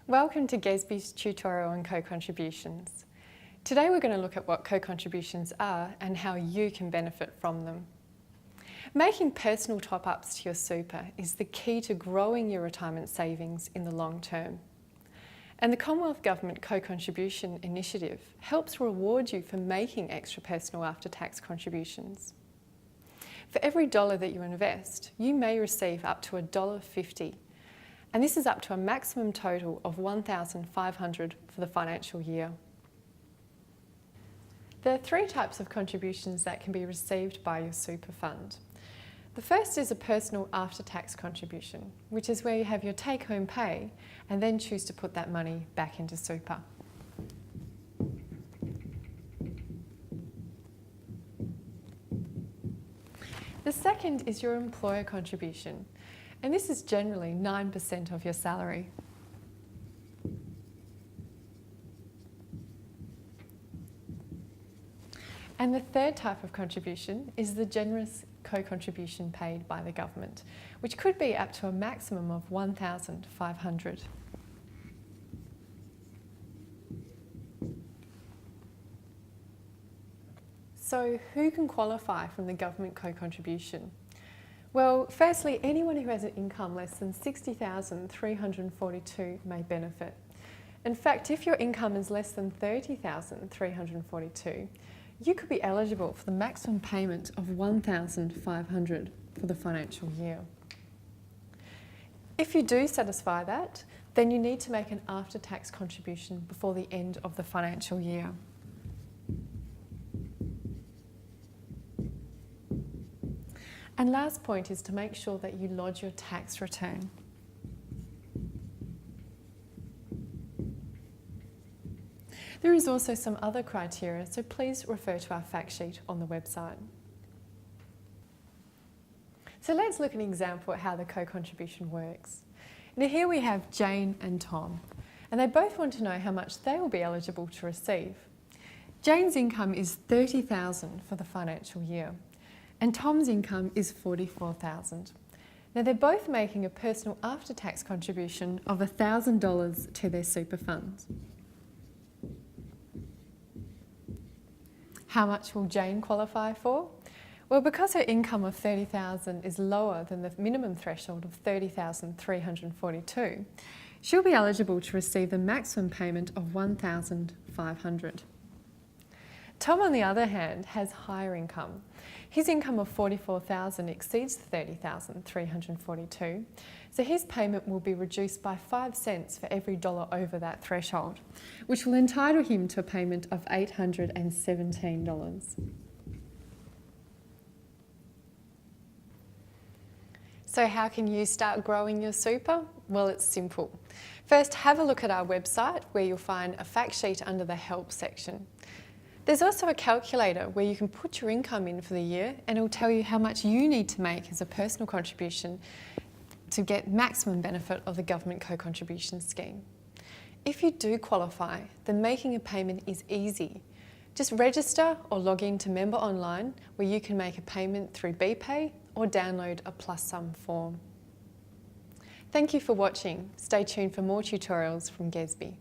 Welcome to GESB's tutorial on co-contributions. Today we're going to look at what co-contributions are and how you can benefit from them. Making personal top-ups to your super is the key to growing your retirement savings in the long term. And the Commonwealth Government Co-Contribution Initiative helps reward you for making extra personal after-tax contributions. For every dollar that you invest, you may receive up to $1.50, and this is up to a maximum total of $1,500 for the financial year. There are three types of contributions that can be received by your super fund. The first is a personal after-tax contribution, which is where you have your take-home pay and then choose to put that money back into super. The second is your employer contribution, and this is generally 9% of your salary. And the third type of contribution is the generous co-contribution paid by the government, which could be up to a maximum of $1,500. So who can qualify from the government co-contribution? Well, firstly, anyone who has an income less than $60,342 may benefit. In fact, if your income is less than $30,342, you could be eligible for the maximum payment of $1,500 for the financial year. If you do satisfy that, then you need to make an after-tax contribution before the end of the financial year. And last point is to make sure that you lodge your tax return. There is also some other criteria, so please refer to our fact sheet on the website. So let's look at an example of how the co-contribution works. Now here we have Jane and Tom, and they both want to know how much they will be eligible to receive. Jane's income is $30,000 for the financial year, and Tom's income is $44,000. Now they're both making a personal after-tax contribution of $1,000 to their super funds. How much will Jane qualify for? Well, because her income of $30,000 is lower than the minimum threshold of $30,342, she'll be eligible to receive the maximum payment of $1,500. Tom, on the other hand, has higher income. His income of $44,000 exceeds the $30,342, so his payment will be reduced by 5 cents for every dollar over that threshold, which will entitle him to a payment of $817. So how can you start growing your super? Well, it's simple. First, have a look at our website where you'll find a fact sheet under the Help section. There's also a calculator where you can put your income in for the year and it will tell you how much you need to make as a personal contribution to get maximum benefit of the government co-contribution scheme. If you do qualify, then making a payment is easy. Just register or log in to Member Online where you can make a payment through BPay or download a plus sum form. Thank you for watching. Stay tuned for more tutorials from GESB.